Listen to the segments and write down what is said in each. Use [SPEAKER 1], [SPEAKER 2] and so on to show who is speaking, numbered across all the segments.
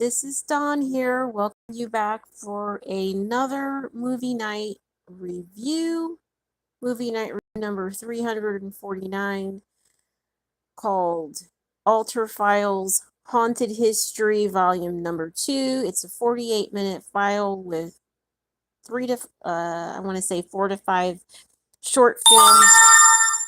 [SPEAKER 1] This is Dawn here. Welcome you back for another movie night review. Movie night number 349 called Alter Files Haunted History Volume number 2. It's a 48-minute file with 4 to 5 short films,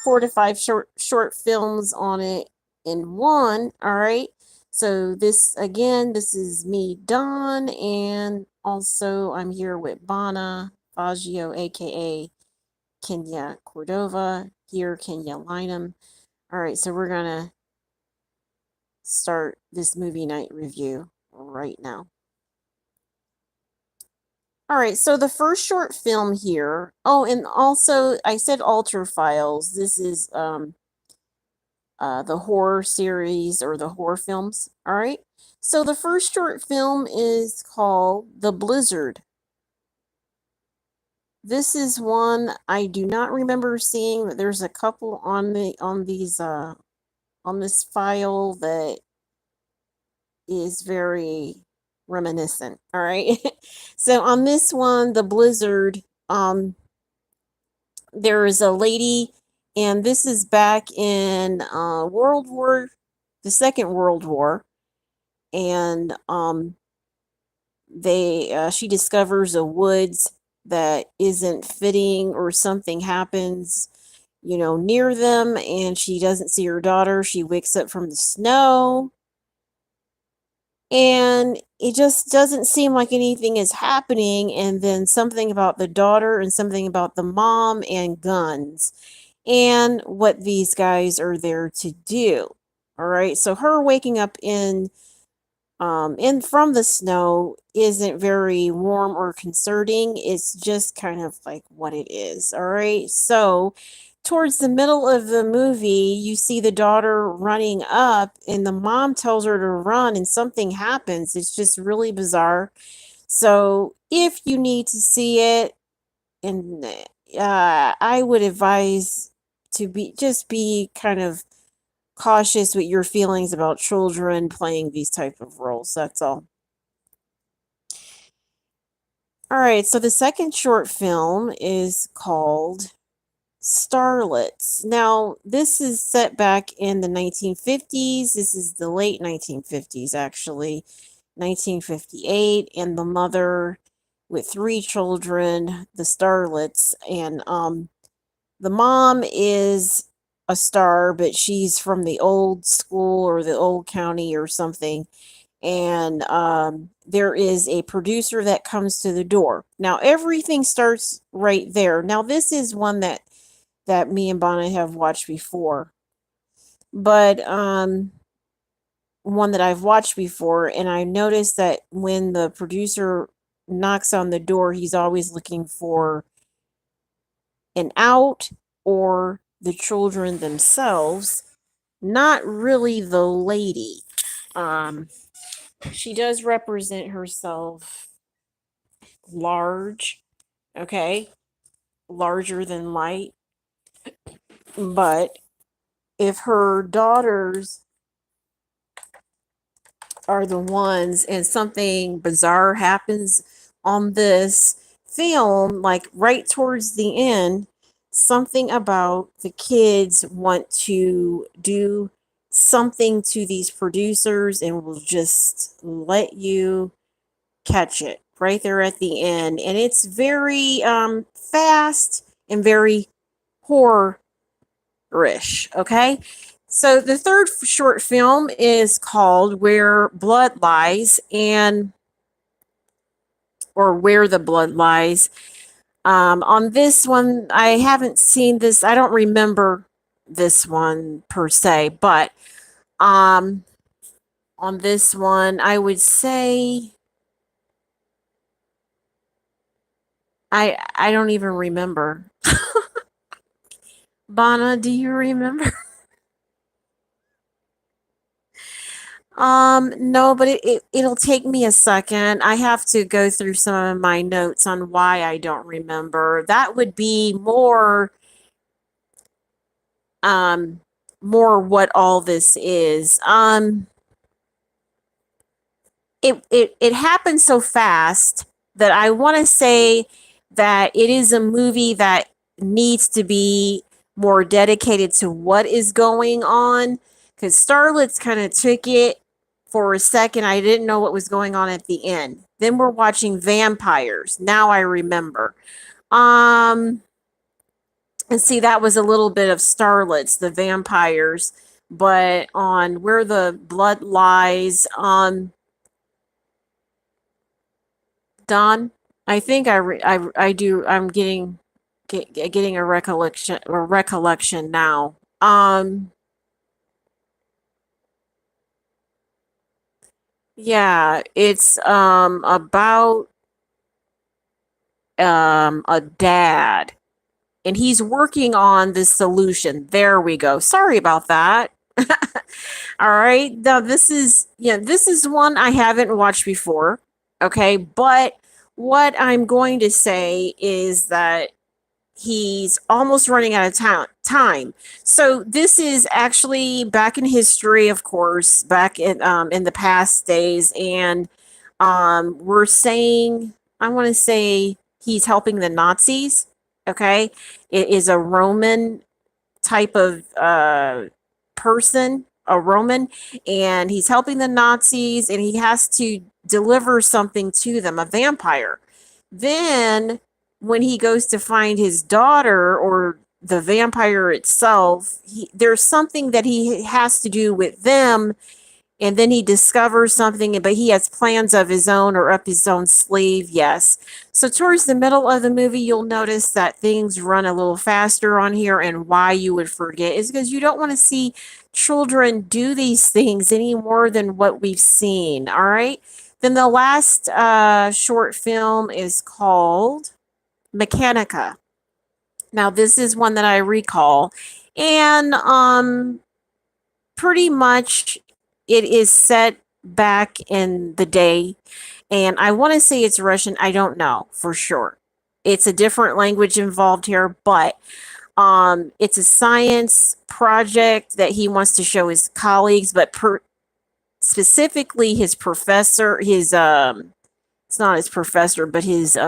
[SPEAKER 1] 4 to 5 short films on it in one. All right. So this is me, Dawn, and also I'm here with Bana Faggio, aka Kenya Cordova. Here, Kenya Lynham. All right, so we're gonna start this movie night review right now. All right, so the first short film here. Oh, and also I said Alter Files. This is the horror series or the horror films. All right. So the first short film is called The Blizzard. This is one I do not remember seeing, but there's a couple on this file that is very reminiscent. All right. So on this one, The Blizzard, there is a lady, and this is back in the Second World War, and she discovers a woods that isn't fitting, or something happens, near them, and she doesn't see her daughter. She wakes up from the snow, and it just doesn't seem like anything is happening, and then something about the daughter and something about the mom and guns and what these guys are there to do. All right, so her waking up in from the snow isn't very warm or concerning. It's just kind of like what it is. All right, so towards the middle of the movie, you see the daughter running up, and the mom tells her to run, and something happens. It's just really bizarre. So if you need to see it, and I would advise to be kind of cautious with your feelings about children playing these type of roles. That's all. All right, so the second short film is called Starlets. Now, this is set back in the 1950s. This is the late 1950s, actually, 1958, and the mother with 3 children, the Starlets, and the mom is a star, but she's from the old school or the old county or something. And there is a producer that comes to the door. Now everything starts right there. Now this is one that me and Bonna have watched before, but one that I've watched before, and I noticed that when the producer knocks on the door, he's always looking for an out or the children themselves, not really the lady. She does represent herself large, okay, larger than light, but if her daughters are the ones and something bizarre happens on this film, like right towards the end, something about the kids want to do something to these producers and will just let you catch it right there at the end. And it's very fast and very horror-ish, okay? So the third short film is called Where Blood Lies, or Where the Blood Lies. On this one, I haven't seen this. I don't remember this one per se, but on this one, I would say I don't even remember. Bana, do you remember? No, but it'll take me a second. I have to go through some of my notes on why I don't remember. That would be um, more what all this is. it happened so fast that I want to say that it is a movie that needs to be more dedicated to what is going on, because Starlets kind of took it for a second. I didn't know what was going on at the end. Then we're watching vampires. Now I remember. Um, and see, that was a little bit of Starlets, the vampires, but on Where the Blood Lies, Don, I think I do. I'm getting a recollection now. Yeah, it's about a dad, and he's working on this solution. There we go. Sorry about that. All right. Now this is one I haven't watched before. Okay, but what I'm going to say is that he's almost running out of time. So this is actually back in history, of course, back in the past days, and we're saying I want to say he's helping the Nazis. Okay, it is a Roman type of person, a Roman, and he's helping the Nazis, and he has to deliver something to them, a vampire. Then, when he goes to find his daughter or the vampire itself, there's something that he has to do with them, and then he discovers something, but he has plans of his own or up his own sleeve. Yes. So towards the middle of the movie, you'll notice that things run a little faster on here, and why you would forget is because you don't want to see children do these things any more than what we've seen. All right. Then the last short film is called Mechanicka. Now this is one that I recall, and pretty much it is set back in the day, and I want to say it's Russian. I don't know for sure. It's a different language involved here, but it's a science project that he wants to show his colleagues, but specifically his professor, his it's not his professor, but his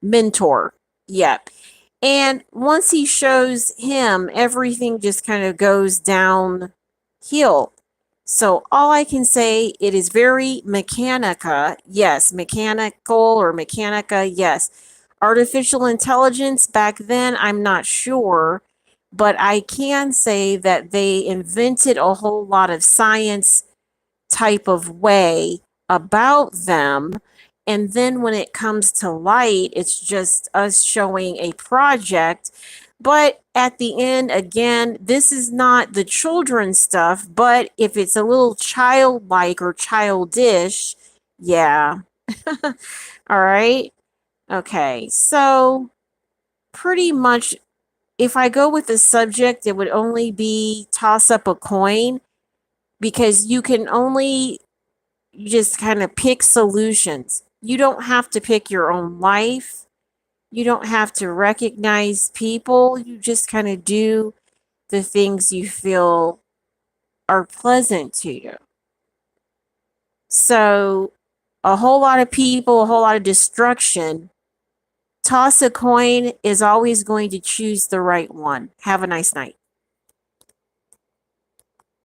[SPEAKER 1] mentor. Yep. And once he shows him, everything just kind of goes downhill. So all I can say, it is very Mechanicka. Yes, mechanical or Mechanicka. Yes. Artificial intelligence back then, I'm not sure, but I can say that they invented a whole lot of science type of way about them. And then when it comes to light, it's just us showing a project. But at the end, again, this is not the children's stuff, but if it's a little childlike or childish, yeah. All right. Okay. So pretty much, if I go with the subject, it would only be toss up a coin, because you can only just kind of pick solutions. You don't have to pick your own life. You don't have to recognize people. You just kind of do the things you feel are pleasant to you. So, a whole lot of people, a whole lot of destruction. Toss a coin is always going to choose the right one. Have a nice night.